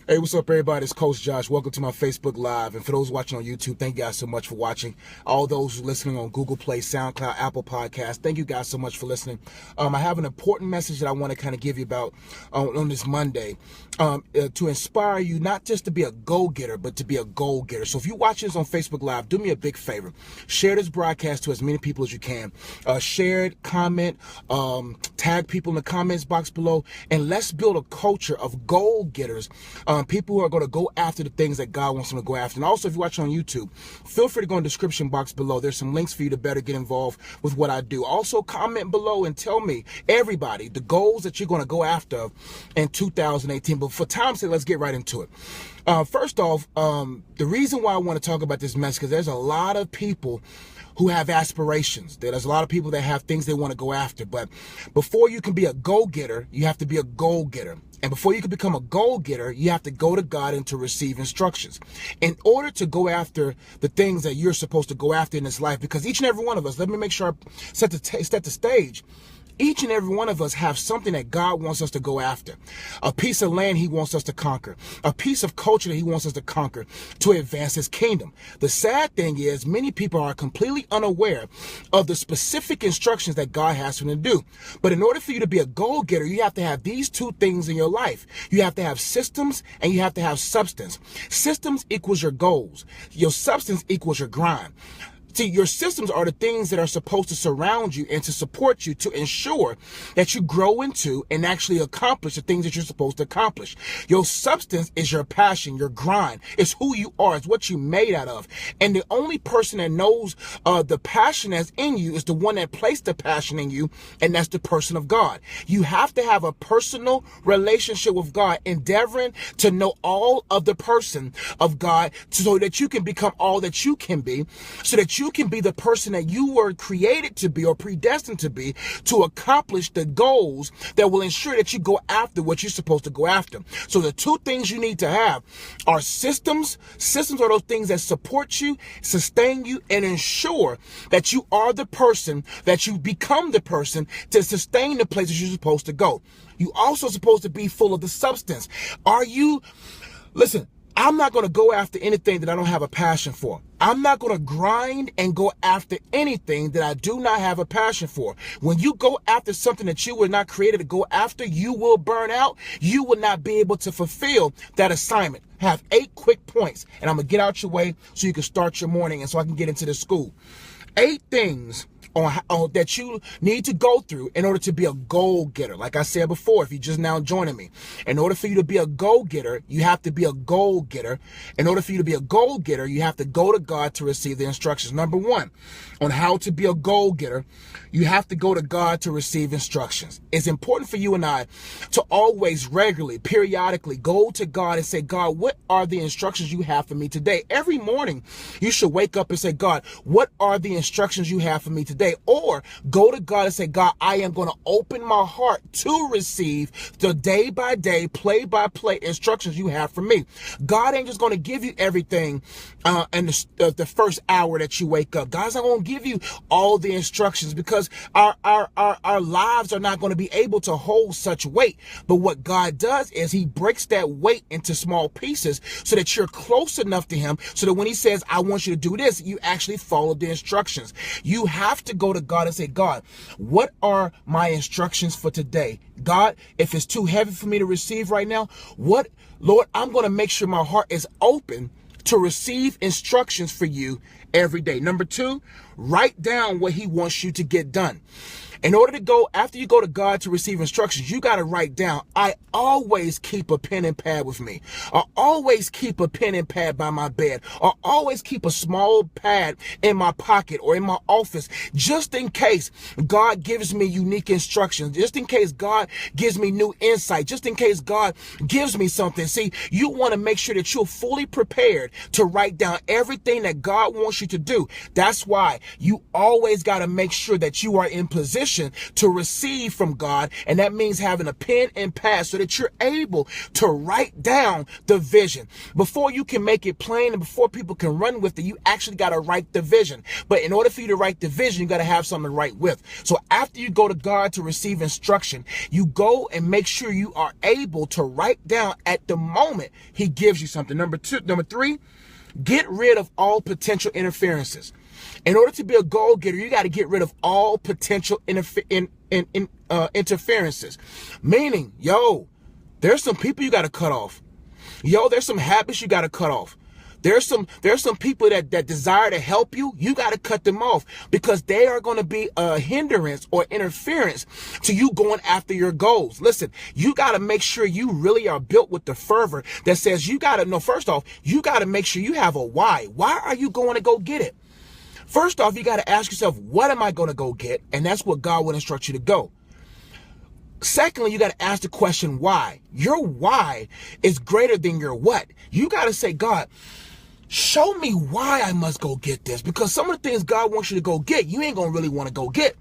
Hey, what's up, everybody? It's Coach Josh. Welcome to my Facebook Live. And for those watching on YouTube, thank you guys so much for watching. All those listening on Google Play, SoundCloud, Apple Podcasts, thank you guys so much for listening. I have an important message that I want to kind of give you about on this Monday to inspire you not just to be a go-getter, but to be a goal-getter. So if you're watching this on Facebook Live, do me a big favor. Share this broadcast to as many people as you can. Share it, comment, tag people in the comments box below, and let's build a culture of goal-getters. People who are going to go after the things that God wants them to go after. And also, if you're watching on YouTube, feel free to go in the description box below. There's some links for you to better get involved with what I do. Also, comment below and tell me, everybody, the goals that you're going to go after in 2018. But for time's sake, let's get right into it. First off, the reason why I want to talk about this message, because there's a lot of people who have aspirations. There's a lot of people that have things they want to go after. But before you can be a go-getter, you have to be a goal-getter. And before you can become a goal-getter, you have to go to God and to receive instructions. In order to go after the things that you're supposed to go after in this life, because each and every one of us, let me make sure I set the stage. Each and every one of us have something that God wants us to go after. A piece of land he wants us to conquer. A piece of culture that he wants us to conquer to advance his kingdom. The sad thing is many people are completely unaware of the specific instructions that God has for them to do. But in order for you to be a goal-getter, you have to have these two things in your life. You have to have systems and you have to have substance. Systems equals your goals. Your substance equals your grind. See, your systems are the things that are supposed to surround you and to support you to ensure that you grow into and actually accomplish the things that you're supposed to accomplish. Your substance is your passion, your grind. It's who you are. It's what you're made out of. And the only person that knows the passion that's in you is the one that placed the passion in you, and that's the person of God. You have to have a personal relationship with God, endeavoring to know all of the person of God so that you can become all that you can be, so that you can be the person that you were created to be or predestined to be to accomplish the goals that will ensure that you go after what you're supposed to go after. So the two things you need to have are systems. Systems are those things that support you, sustain you, and ensure that you are the person, that you become the person to sustain the places you're supposed to go. You also supposed to be full of the substance. Listen, I'm not going to go after anything that I don't have a passion for. I'm not going to grind and go after anything that I do not have a passion for. When you go after something that you were not created to go after, you will burn out. You will not be able to fulfill that assignment. Have 8 quick points, and I'm going to get out your way so you can start your morning and so I can get into the school. 8 things that you need to go through in order to be a goal-getter. Like I said before, if you're just now joining me, in order for you to be a goal-getter, you have to be a goal-getter. In order for you to be a goal-getter, you have to go to God to receive the instructions. Number 1, on how to be a goal-getter, you have to go to God to receive instructions. It's important for you and I to always regularly, periodically go to God and say, God, what are the instructions you have for me today? Every morning, you should wake up and say, God, what are the instructions you have for me today? Or go to God and say, God, I am going to open my heart to receive the day-by-day, play-by-play instructions you have for me. God ain't just going to give you everything in the first hour that you wake up. God's not going to give you all the instructions because our lives are not going to be able to hold such weight. But what God does is he breaks that weight into small pieces so that you're close enough to him so that when he says, I want you to do this, you actually follow the instructions. You have to go to God and say, God, what are my instructions for today? God, if it's too heavy for me to receive right now, Lord, I'm going to make sure my heart is open to receive instructions for you every day. Number 2, write down what he wants you to get done. In order to go, after you go to God to receive instructions, you got to write down. I always keep a pen and pad with me. I always keep a pen and pad by my bed. I always keep a small pad in my pocket or in my office, just in case God gives me unique instructions, just in case God gives me new insight, just in case God gives me something. See, you want to make sure that you're fully prepared to write down everything that God wants you to do. That's why you always got to make sure that you are in position instruction to receive from God, and that means having a pen and pad so that you're able to write down the vision. Before you can make it plain and before people can run with it, you actually got to write the vision. But in order for you to write the vision, you got to have something to write with. So after you go to God to receive instruction, you go and make sure you are able to write down at the moment he gives you something. Number three, get rid of all potential interferences. In order to be a goal getter, you got to get rid of all potential interferences. Meaning, there's some people you got to cut off. There's some habits you got to cut off. There's some people that desire to help you. You got to cut them off because they are going to be a hindrance or interference to you going after your goals. Listen, you got to make sure you really are built with the fervor that says you got to know, first off, you got to make sure you have a why. Why are you going to go get it? First off, you got to ask yourself, what am I going to go get? And that's what God will instruct you to go. Secondly, you got to ask the question, why? Your why is greater than your what. You got to say, God, show me why I must go get this. Because some of the things God wants you to go get, you ain't going to really want to go get.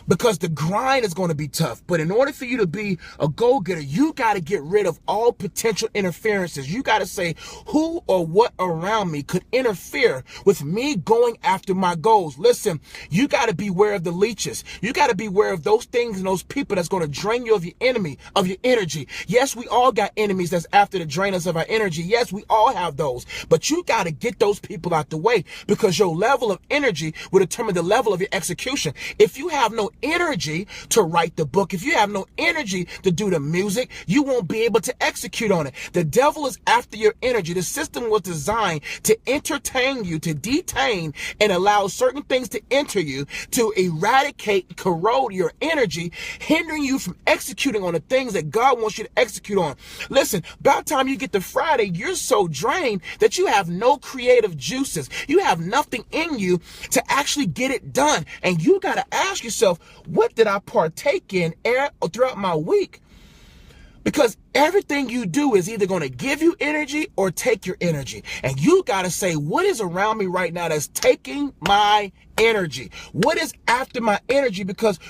Because the grind is going to be tough. But in order for you to be a go-getter, you got to get rid of all potential interferences. You got to say who or what around me could interfere with me going after my goals. Listen, you got to be aware of the leeches. You got to be aware of those things and those people that's going to drain you of your energy. Yes, we all got enemies that's after to drain us of our energy. Yes, we all have those. But you got to get those people out the way because your level of energy will determine the level of your execution. If you have no energy to write the book, if you have no energy to do the music, you won't be able to execute on it. The devil is after your energy. The system was designed to entertain you, to detain and allow certain things to enter you, to eradicate, corrode your energy, hindering you from executing on the things that God wants you to execute on. Listen, by the time you get to Friday, you're so drained that you have no creative juices. You have nothing in you to actually get it done. And you got to ask yourself, what did I partake in throughout my week? Because everything you do is either going to give you energy or take your energy. And you got to say, what is around me right now that's taking my energy? What is after my energy? Because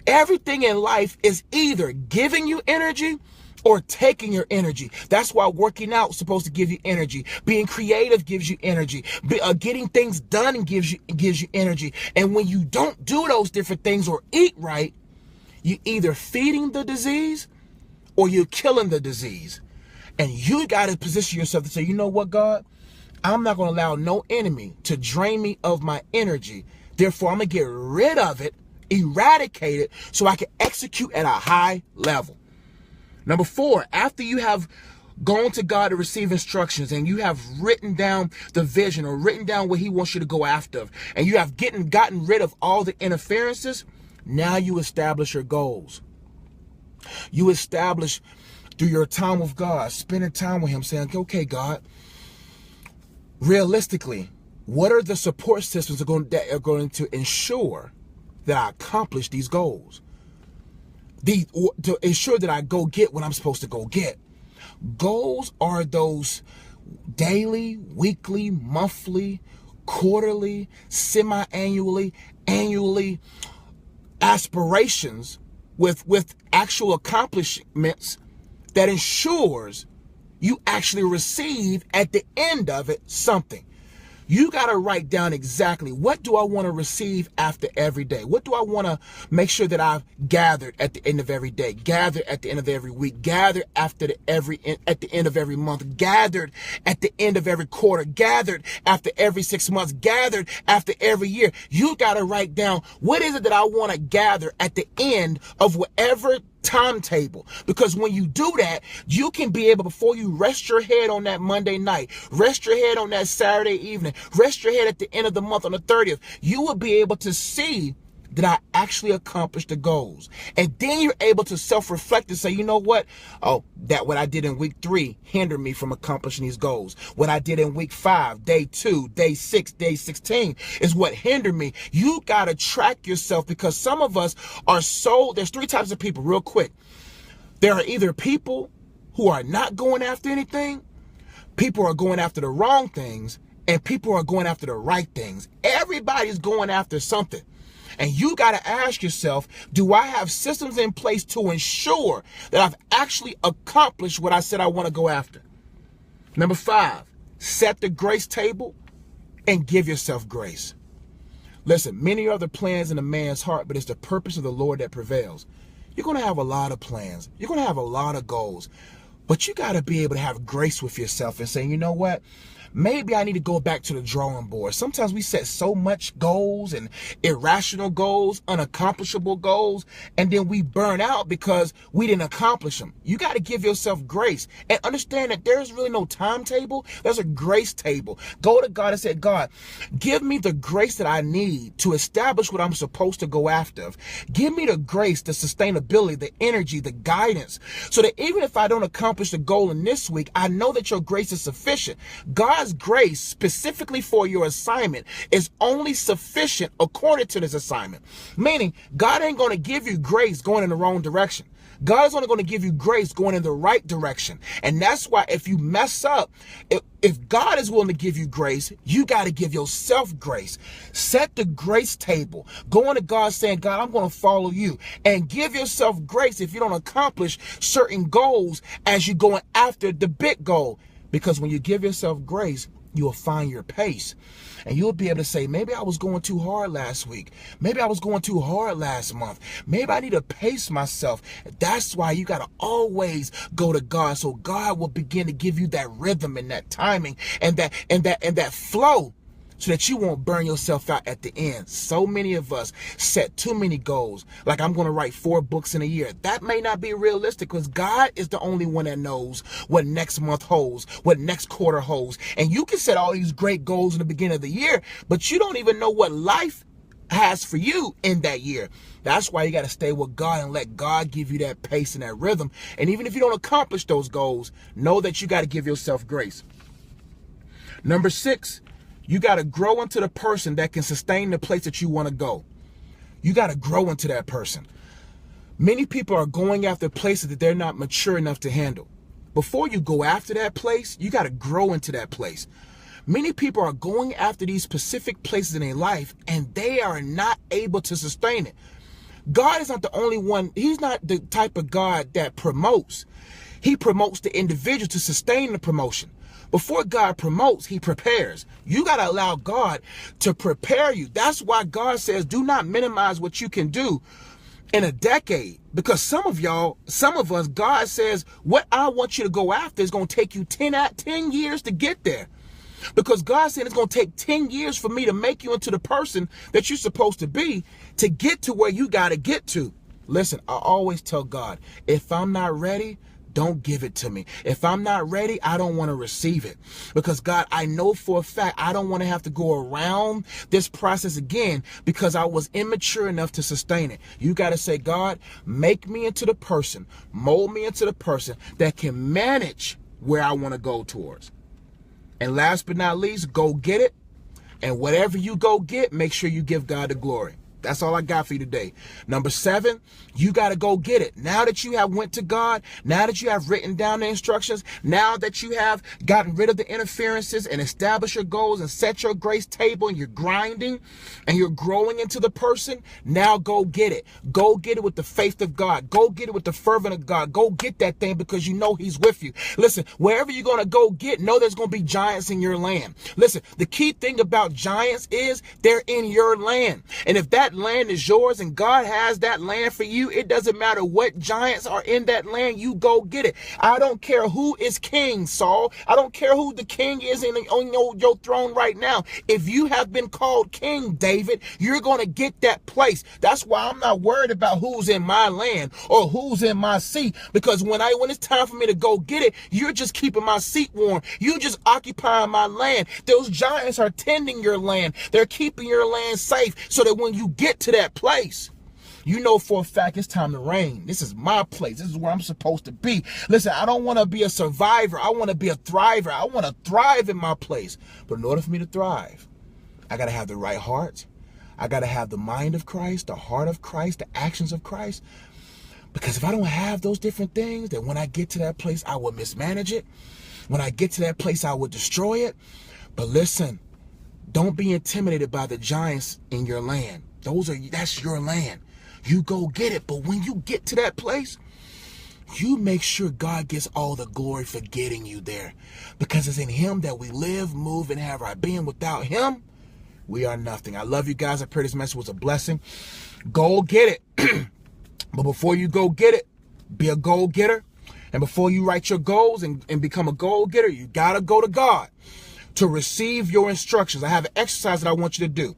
everything in life is either giving you energy or taking your energy. That's why working out is supposed to give you energy. Being creative gives you energy. Getting things done gives you energy. And when you don't do those different things or eat right, you're either feeding the disease or you're killing the disease. And you got to position yourself to say, you know what, God? I'm not going to allow no enemy to drain me of my energy. Therefore, I'm going to get rid of it, eradicate it, so I can execute at a high level. Number 4, after you have gone to God to receive instructions and you have written down the vision or written down what he wants you to go after, and you have gotten rid of all the interferences, now you establish your goals. You establish through your time with God, spending time with him, saying, okay, God, realistically, what are the support systems that are going to ensure that I accomplish these goals? To ensure that I go get what I'm supposed to go get. Goals are those daily, weekly, monthly, quarterly, semi-annually, annually aspirations with actual accomplishments that ensures you actually receive at the end of it something. You got to write down exactly what do I want to receive after every day? What do I want to make sure that I've gathered at the end of every day, gathered at the end of every week, gathered at the end of every month, gathered at the end of every quarter, gathered after every 6 months, gathered after every year. You got to write down what is it that I want to gather at the end of whatever timetable, because when you do that, you can be able, before you rest your head on that Monday night, rest your head on that Saturday evening, rest your head at the end of the month on the 30th, you will be able to see that I actually accomplished the goals. And then you're able to self-reflect and say, you know what? Oh, that what I did in week 3 hindered me from accomplishing these goals. What I did in week 5, day 2, day 6, day 16 is what hindered me. You got to track yourself, because some of us are there's 3 types of people real quick. There are either people who are not going after anything, people are going after the wrong things, and people are going after the right things. Everybody's going after something. And you got to ask yourself, do I have systems in place to ensure that I've actually accomplished what I said I want to go after? Number 5, set the grace table and give yourself grace. Listen, many are the plans in a man's heart, but it's the purpose of the Lord that prevails. You're going to have a lot of plans. You're going to have a lot of goals. But you got to be able to have grace with yourself and say, you know what? Maybe I need to go back to the drawing board. Sometimes we set so much goals and irrational goals, unaccomplishable goals, and then we burn out because we didn't accomplish them. You got to give yourself grace and understand that there's really no timetable. There's a grace table. Go to God and say, God, give me the grace that I need to establish what I'm supposed to go after. Give me the grace, the sustainability, the energy, the guidance, so that even if I don't accomplish the goal in this week, I know that your grace is sufficient. God's grace specifically for your assignment is only sufficient according to this assignment. Meaning, God ain't going to give you grace going in the wrong direction. God is only going to give you grace going in the right direction. And that's why if you mess up, if God is willing to give you grace, you got to give yourself grace. Set the grace table. Go into God saying, God, I'm going to follow you. And give yourself grace if you don't accomplish certain goals as you're going after the big goal. Because when you give yourself grace, you'll find your pace. And you'll be able to say, maybe I was going too hard last week. Maybe I was going too hard last month. Maybe I need to pace myself. That's why you got to always go to God. So God will begin to give you that rhythm and that timing and that flow, so that you won't burn yourself out at the end. So many of us set too many goals. Like, I'm going to write 4 books in a year. That may not be realistic because God is the only one that knows what next month holds, what next quarter holds. And you can set all these great goals in the beginning of the year, but you don't even know what life has for you in that year. That's why you got to stay with God and let God give you that pace and that rhythm. And even if you don't accomplish those goals, know that you got to give yourself grace. Number 6, you got to grow into the person that can sustain the place that you want to go. You got to grow into that person. Many people are going after places that they're not mature enough to handle. Before you go after that place, you got to grow into that place. Many people are going after these specific places in their life and they are not able to sustain it. God is not the only one. He's not the type of God that promotes. He promotes the individual to sustain the promotion. Before God promotes, he prepares. You got to allow God to prepare you. That's why God says, do not minimize what you can do in a decade. Because some of us, God says, what I want you to go after is going to take you 10 years to get there. Because God said it's going to take 10 years for me to make you into the person that you're supposed to be to get to where you got to get to. Listen, I always tell God, if I'm not ready, don't give it to me. If I'm not ready, I don't want to receive it. Because God, I know for a fact I don't want to have to go around this process again because I was immature enough to sustain it. You got to say, God, make me into the person, mold me into the person that can manage where I want to go towards. And last but not least, go get it. And whatever you go get, make sure you give God the glory. That's all I got for you today. Number 7, you got to go get it. Now that you have went to God, now that you have written down the instructions, now that you have gotten rid of the interferences and established your goals and set your grace table and you're grinding and you're growing into the person, now go get it. Go get it with the faith of God. Go get it with the fervent of God. Go get that thing because you know he's with you. Listen, wherever you're going to go get, know there's going to be giants in your land. Listen, the key thing about giants is they're in your land. And if that land is yours and God has that land for you, it doesn't matter what giants are in that land, you go get it. I don't care who is king, Saul. I don't care who the king is on your throne right now. If you have been called King David, you're going to get that place. That's why I'm not worried about who's in my land or who's in my seat, because when it's time for me to go get it, you're just keeping my seat warm. You just occupying my land. Those giants are tending your land. They're keeping your land safe so that when you get to that place, you know for a fact it's time to reign. This is my place. This is where I'm supposed to be. Listen, I don't want to be a survivor. I want to be a thriver. I want to thrive in my place. But in order for me to thrive, I got to have the right heart. I got to have the mind of Christ, the heart of Christ, the actions of Christ. Because if I don't have those different things, then when I get to that place, I will mismanage it. When I get to that place, I will destroy it. But listen, don't be intimidated by the giants in your land. That's your land. You go get it. But when you get to that place, you make sure God gets all the glory for getting you there. Because it's in him that we live, move, and have our being. Without him, we are nothing. I love you guys. I pray this message was a blessing. Go get it. But before you go get it, be a goal getter. And before you write your goals and become a goal getter, you got to go to God to receive your instructions. I have an exercise that I want you to do.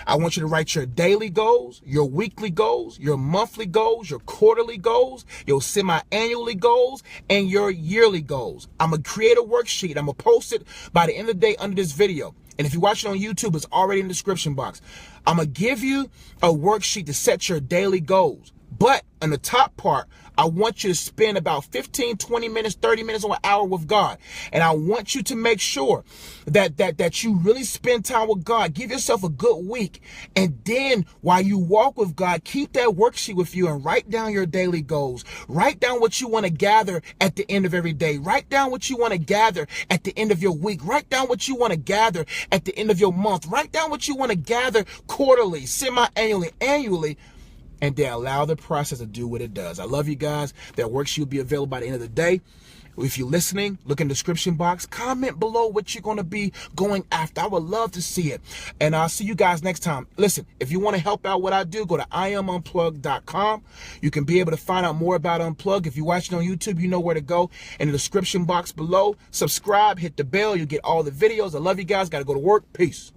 I want you to write your daily goals, your weekly goals, your monthly goals, your quarterly goals, your semi-annually goals, and your yearly goals. I'm going to create a worksheet. I'm going to post it by the end of the day under this video. And if you watch it on YouTube, it's already in the description box. I'm going to give you a worksheet to set your daily goals. But in the top part, I want you to spend about 15, 20 minutes, 30 minutes or an hour with God. And I want you to make sure that you really spend time with God. Give yourself a good week. And then while you walk with God, keep that worksheet with you and write down your daily goals. Write down what you want to gather at the end of every day. Write down what you want to gather at the end of your week. Write down what you want to gather at the end of your month. Write down what you want to gather quarterly, semi-annually, annually. And then allow the process to do what it does. I love you guys. That worksheet will be available by the end of the day. If you're listening, look in the description box. Comment below what you're going to be going after. I would love to see it. And I'll see you guys next time. Listen, if you want to help out what I do, go to iamunplugged.com. You can be able to find out more about Unplugged. If you're watching on YouTube, you know where to go. In the description box below, subscribe, hit the bell. You'll get all the videos. I love you guys. Got to go to work. Peace.